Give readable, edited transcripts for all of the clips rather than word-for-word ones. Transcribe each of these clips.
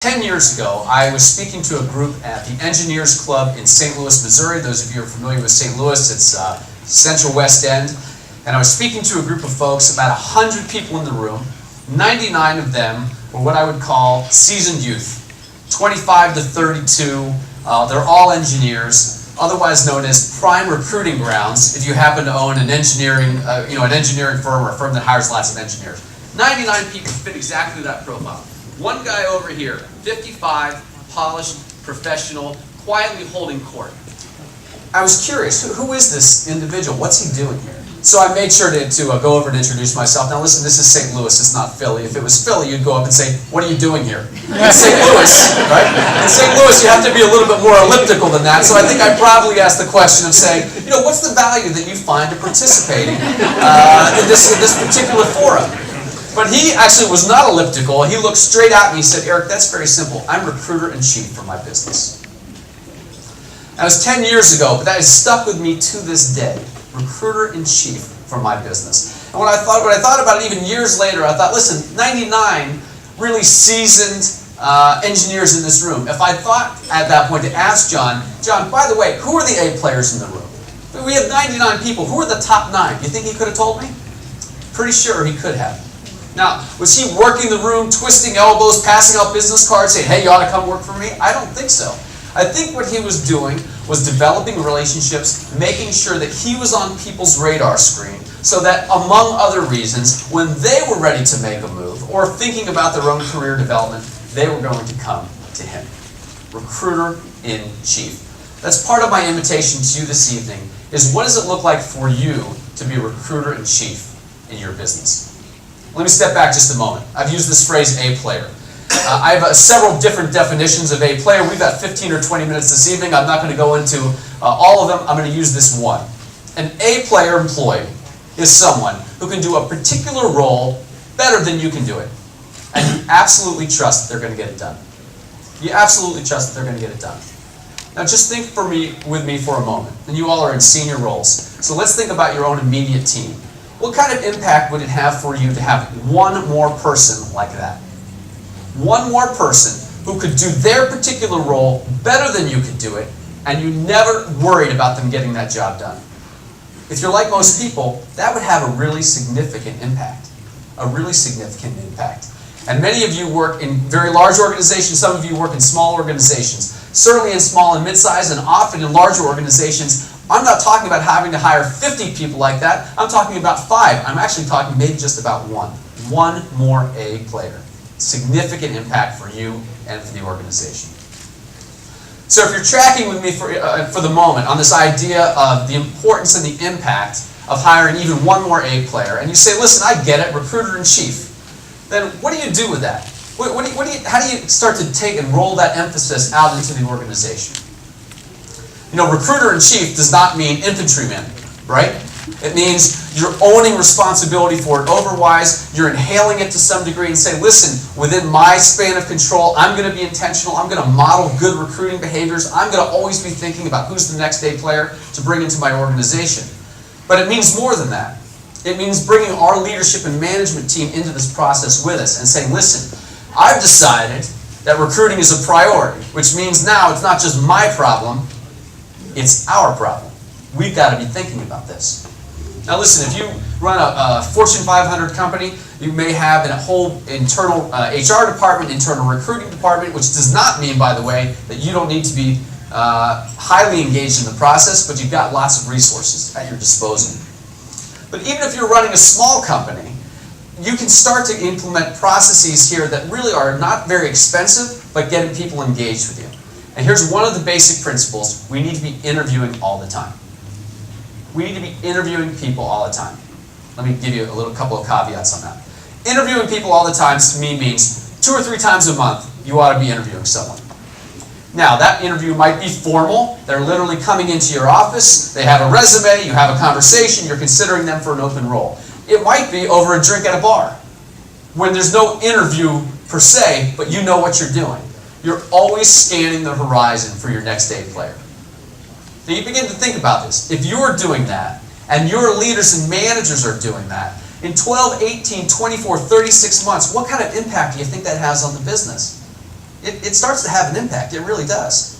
10 years ago, I was speaking to a group at the Engineers Club in St. Louis, Missouri. Those of you who are familiar with St. Louis, it's Central West End. And I was speaking to a group of folks, about 100 people in the room. 99 of them were what I would call seasoned youth, 25 to 32. They're all engineers, otherwise known as prime recruiting grounds if you happen to own an engineering, an engineering firm or a firm that hires lots of engineers. 99 people fit exactly that profile. One guy over here, 55, polished, professional, quietly holding court. I was curious, who is this individual? What's he doing here? So I made sure to go over and introduce myself. Now listen, this is St. Louis, it's not Philly. If it was Philly, you'd go up and say, what are you doing here? It's St. Louis, right? In St. Louis, you have to be a little bit more elliptical than that. So I think I'd probably ask the question of saying, what's the value that you find in participating in this particular forum? But he actually was not elliptical. He looked straight at me and he said, Eric, that's very simple. I'm recruiter-in-chief for my business. That was 10 years ago, but that has stuck with me to this day. Recruiter-in-chief for my business. And when I thought about it even years later, I thought, listen, 99 really seasoned engineers in this room. If I thought at that point to ask John, by the way, who are the A players in the room? We have 99 people. Who are the top 9? You think he could have told me? Pretty sure he could have. Now, was he working the room, twisting elbows, passing out business cards, saying, hey, you ought to come work for me? I don't think so. I think what he was doing was developing relationships, making sure that he was on people's radar screen so that, among other reasons, when they were ready to make a move or thinking about their own career development, they were going to come to him. Recruiter-in-chief. That's part of my invitation to you this evening, is what does it look like for you to be a recruiter-in-chief in your business? Let me step back just a moment. I've used this phrase, A player. I have several different definitions of A player. We've got 15 or 20 minutes this evening. I'm not going to go into all of them. I'm going to use this one. An A player employee is someone who can do a particular role better than you can do it. And you absolutely trust that they're going to get it done. You absolutely trust that they're going to get it done. Now just think with me for a moment. And you all are in senior roles. So let's think about your own immediate team. What kind of impact would it have for you to have one more person like that? One more person who could do their particular role better than you could do it, and you never worried about them getting that job done. If you're like most people, that would have a really significant impact. A really significant impact. And many of you work in very large organizations, some of you work in small organizations. Certainly in small and mid-sized, and often in larger organizations, I'm not talking about having to hire 50 people like that. I'm talking about 5. I'm actually talking maybe just about 1. One more A player. Significant impact for you and for the organization. So if you're tracking with me for the moment on this idea of the importance and the impact of hiring even one more A player, and you say, listen, I get it, recruiter-in-chief, then what do you do with that? How do you start to take and roll that emphasis out into the organization? Recruiter-in-chief does not mean infantryman, right? It means you're owning responsibility for it. Otherwise, you're inhaling it to some degree and say, listen, within my span of control, I'm going to be intentional. I'm going to model good recruiting behaviors. I'm going to always be thinking about who's the next A player to bring into my organization. But it means more than that. It means bringing our leadership and management team into this process with us and saying, listen, I've decided that recruiting is a priority, which means now it's not just my problem, it's our problem. We've got to be thinking about this. Now listen, if you run a Fortune 500 company, you may have a whole internal HR department, internal recruiting department, which does not mean, by the way, that you don't need to be highly engaged in the process, but you've got lots of resources at your disposal. But even if you're running a small company, you can start to implement processes here that really are not very expensive, but getting people engaged with you. And here's one of the basic principles. We need to be interviewing all the time. We need to be interviewing people all the time. Let me give you a couple of caveats on that. Interviewing people all the time to me means 2 or 3 times a month you ought to be interviewing someone. Now that interview might be formal. They're literally coming into your office. They have a resume. You have a conversation. You're considering them for an open role. It might be over a drink at a bar when there's no interview per se, but you know what you're doing. You're always scanning the horizon for your next A player. Now you begin to think about this. If you're doing that, and your leaders and managers are doing that, in 12, 18, 24, 36 months, what kind of impact do you think that has on the business? it starts to have an impact. It really does.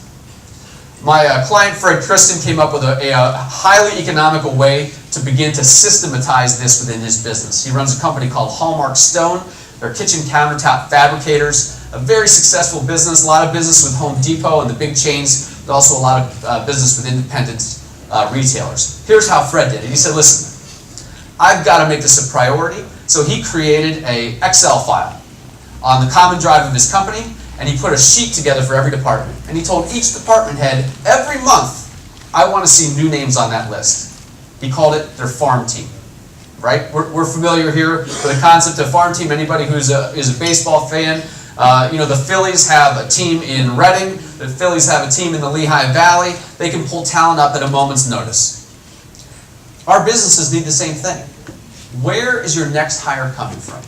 My client, Fred Kristen, came up with a highly economical way to begin to systematize this within his business. He runs a company called Hallmark Stone. They're kitchen countertop fabricators, a very successful business, a lot of business with Home Depot and the big chains, but also a lot of business with independent retailers. Here's how Fred did it. He said, listen, I've got to make this a priority. So he created an Excel file on the common drive of his company, and he put a sheet together for every department. And he told each department head, every month, I want to see new names on that list. He called it their farm team. Right? We're familiar here with the concept of farm team. Anybody who's is a baseball fan, the Phillies have a team in Reading. The Phillies have a team in the Lehigh Valley. They can pull talent up at a moment's notice. Our businesses need the same thing. Where is your next hire coming from?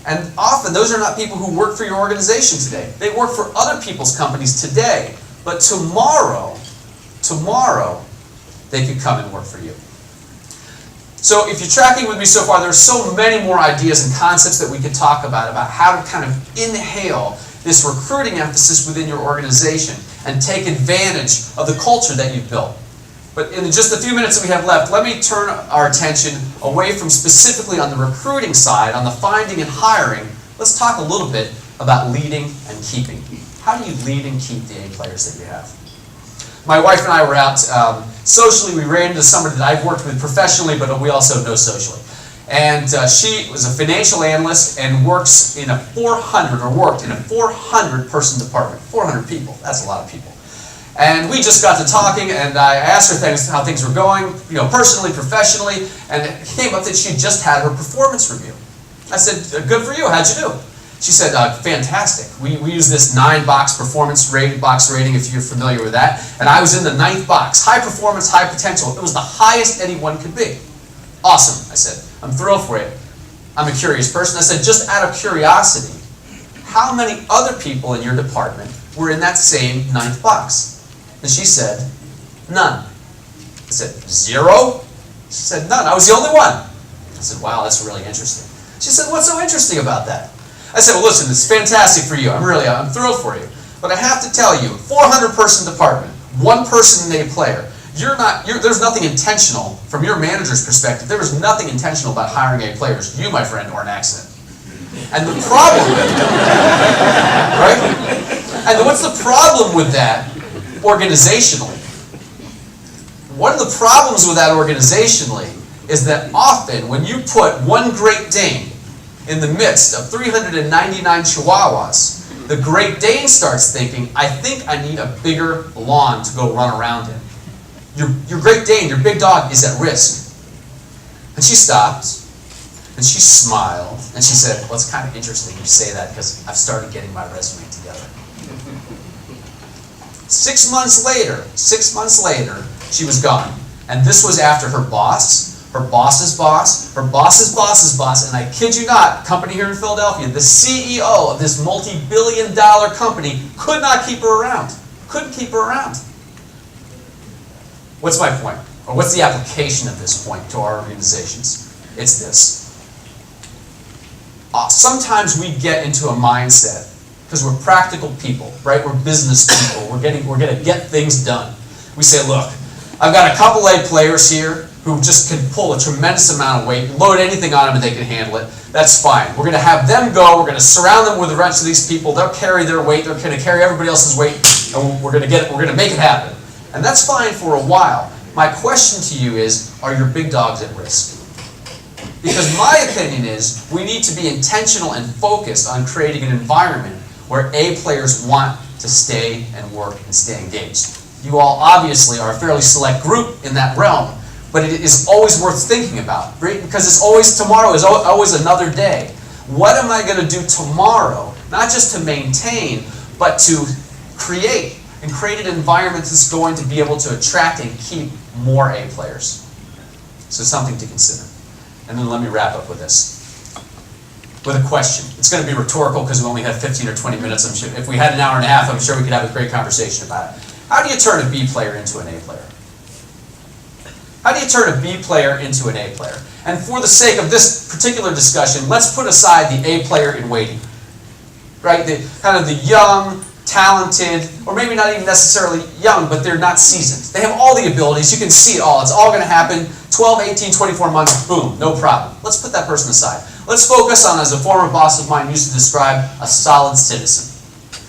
And often those are not people who work for your organization today. They work for other people's companies today. But tomorrow, they could come and work for you. So if you're tracking with me so far, there's so many more ideas and concepts that we could talk about how to kind of inhale this recruiting emphasis within your organization and take advantage of the culture that you've built. But in just a few minutes that we have left, let me turn our attention away from specifically on the recruiting side, on the finding and hiring. Let's talk a little bit about leading and keeping. How do you lead and keep the A players that you have? My wife and I were out socially. We ran into somebody that I've worked with professionally, but we also know socially. And she was a financial analyst and works in a 400 person department. 400 people. That's a lot of people. And we just got to talking, and I asked her how things were going, personally, professionally, and it came up that she just had her performance review. I said, good for you. How'd you do? She said, fantastic. We use this 9-box performance box rating, if you're familiar with that. And I was in the 9th box. High performance, high potential. It was the highest anyone could be. Awesome, I said. I'm thrilled for you. I'm a curious person. I said, just out of curiosity, how many other people in your department were in that same 9th box? And she said, none. I said, 0? She said, none. I was the only one. I said, wow, that's really interesting. She said, what's so interesting about that? I said, well, listen, it's fantastic for you. I'm thrilled for you. But I have to tell you, 400-person department, 1 person an A player. There's nothing intentional from your manager's perspective. There was nothing intentional about hiring A players. You, my friend, are an accident. And the problem with it, right? And what's the problem with that organizationally? One of the problems with that organizationally is that often when you put one Great Dane in the midst of 399 Chihuahuas, the Great Dane starts thinking, I think I need a bigger lawn to go run around in. Your Great Dane, your big dog, is at risk. And she stopped, and she smiled, and she said, well, it's kind of interesting you say that because I've started getting my resume together. 6 months later, she was gone. And this was after her boss, her boss's boss, her boss's boss's boss, and I kid you not, company here in Philadelphia, the CEO of this multi-billion-dollar company could not keep her around. Couldn't keep her around. What's my point? Or what's the application of this point to our organizations? It's this. Sometimes we get into a mindset, because we're practical people, right? We're business people. We're going to get things done. We say, look, I've got a couple A players here who just can pull a tremendous amount of weight, load anything on them and they can handle it. That's fine. We're going to have them go. We're going to surround them with the rest of these people. They'll carry their weight. They're going to carry everybody else's weight, and we're going to make it happen. And that's fine for a while. My question to you is, are your big dogs at risk? Because my opinion is we need to be intentional and focused on creating an environment where A players want to stay and work and stay engaged. You all obviously are a fairly select group in that realm, but it is always worth thinking about, right? Because tomorrow is always another day. What am I going to do tomorrow? Not just to maintain, but to create an environment that's going to be able to attract and keep more A players. So something to consider. And then let me wrap up with this. With a question. It's going to be rhetorical because we only have 15 or 20 minutes. I'm sure if we had an hour and a half, I'm sure we could have a great conversation about it. How do you turn a B player into an A player? How do you turn a B player into an A player? And for the sake of this particular discussion, let's put aside the A player in waiting. Right? Kind of the young, talented, or maybe not even necessarily young, but they're not seasoned. They have all the abilities. You can see it all. It's all going to happen. 12, 18, 24 months, boom, no problem. Let's put that person aside. Let's focus on, as a former boss of mine used to describe, a solid citizen.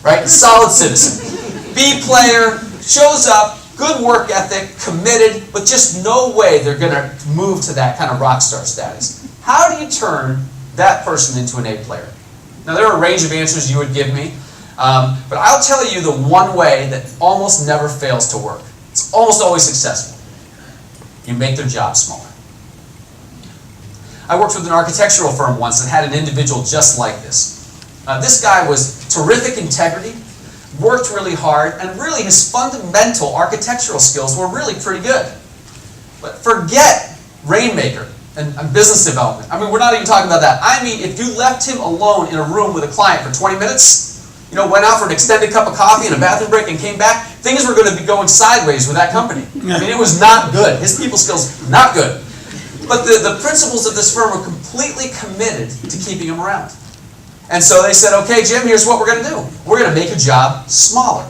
Right? Solid citizen. B player, shows up, good work ethic, committed, but just no way they're going to move to that kind of rock star status. How do you turn that person into an A player? Now, there are a range of answers you would give me, but I'll tell you the one way that almost never fails to work. It's almost always successful. You make their job smaller. I worked with an architectural firm once that had an individual just like this. This guy was terrific integrity, worked really hard, and really his fundamental architectural skills were really pretty good. But forget Rainmaker and business development. I mean, we're not even talking about that. I mean, if you left him alone in a room with a client for 20 minutes, went out for an extended cup of coffee and a bathroom break and came back, things were going to be going sideways with that company. I mean, it was not good. His people skills, not good. But the principals of this firm were completely committed to keeping him around. And so they said, okay, Jim, here's what we're going to do. We're going to make your job smaller.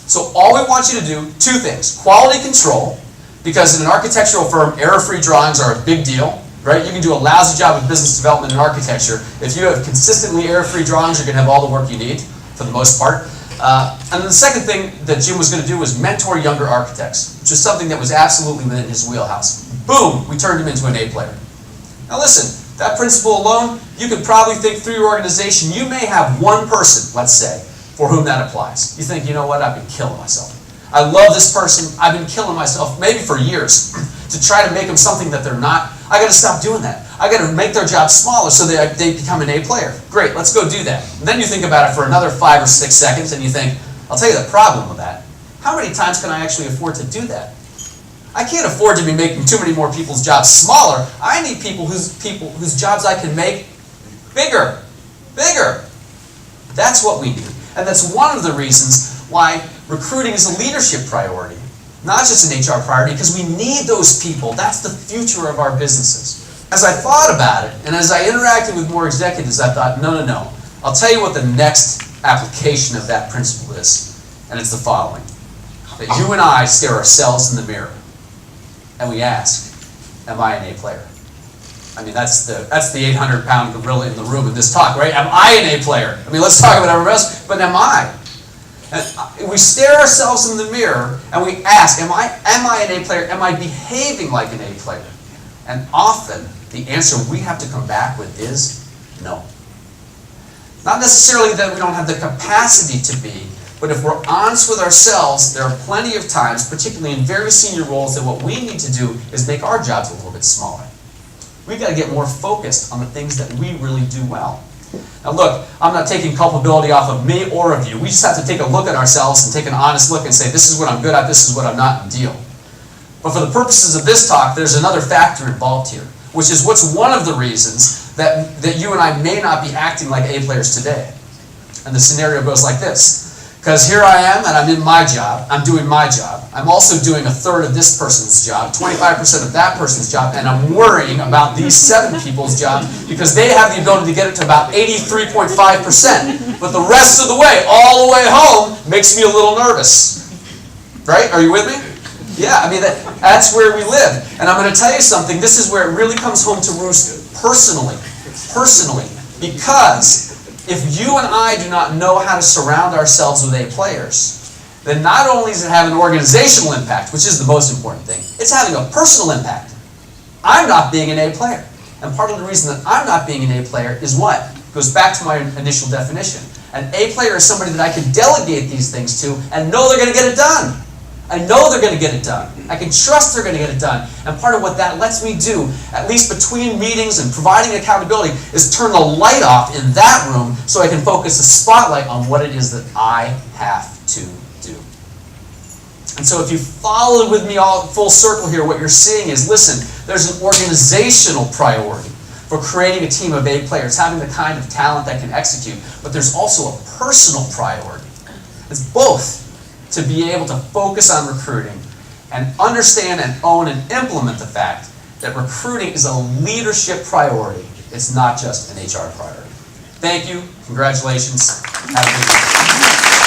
So all we want you to do, two things. Quality control, because in an architectural firm, error-free drawings are a big deal. Right? You can do a lousy job of business development in architecture. If you have consistently error-free drawings, you're going to have all the work you need, for the most part. And then the second thing that Jim was going to do was mentor younger architects, which is something that was absolutely within his wheelhouse. Boom! We turned him into an A player. Now listen, that principle alone, you can probably think through your organization, you may have one person, let's say, for whom that applies. You think, you know what, I've been killing myself. I love this person, I've been killing myself, maybe for years, to try to make them something that they're not. I got to stop doing that. I got to make their job smaller so they become an A player. Great, let's go do that. And then you think about it for another 5 or 6 seconds and you think, I'll tell you the problem with that. How many times can I actually afford to do that? I can't afford to be making too many more people's jobs smaller. I need people whose jobs I can make bigger. Bigger. That's what we need. And that's one of the reasons why recruiting is a leadership priority. Not just an HR priority, because we need those people. That's the future of our businesses. As I thought about it, and as I interacted with more executives, I thought, no. I'll tell you what the next application of that principle is, and it's the following. That you and I stare ourselves in the mirror, and we ask, am I an A player? I mean, that's the 800-pound gorilla in the room in this talk, right? Am I an A player? I mean, let's talk about everybody else, but am I? And we stare ourselves in the mirror and we ask, am I an A player? Am I behaving like an A player? And often, the answer we have to come back with is no. Not necessarily that we don't have the capacity to be, but if we're honest with ourselves, there are plenty of times, particularly in very senior roles, that what we need to do is make our jobs a little bit smaller. We've got to get more focused on the things that we really do well. Now look, I'm not taking culpability off of me or of you. We just have to take a look at ourselves and take an honest look and say, this is what I'm good at, this is what I'm not, and deal. But for the purposes of this talk, there's another factor involved here, which is what's one of the reasons that you and I may not be acting like A players today. And the scenario goes like this. Because here I am, and I'm in my job, I'm doing my job. I'm also doing a third of this person's job, 25% of that person's job, and I'm worrying about these 7 people's jobs because they have the ability to get it to about 83.5%. But the rest of the way, all the way home, makes me a little nervous. Right? Are you with me? Yeah, I mean, that's where we live. And I'm going to tell you something, this is where it really comes home to roost personally. Because if you and I do not know how to surround ourselves with A players, then not only does it have an organizational impact, which is the most important thing, it's having a personal impact. I'm not being an A player. And part of the reason that I'm not being an A player is what? It goes back to my initial definition. An A player is somebody that I can delegate these things to and know they're going to get it done. I know they're going to get it done. I can trust they're going to get it done. And part of what that lets me do, at least between meetings and providing accountability, is turn the light off in that room so I can focus the spotlight on what it is that I have to do. And so if you followed with me all full circle here, what you're seeing is, listen, there's an organizational priority for creating a team of A players, having the kind of talent that can execute, but there's also a personal priority. It's both. To be able to focus on recruiting and understand and own and implement the fact that recruiting is a leadership priority. It's not just an HR priority. Thank you. Congratulations. Have a good day.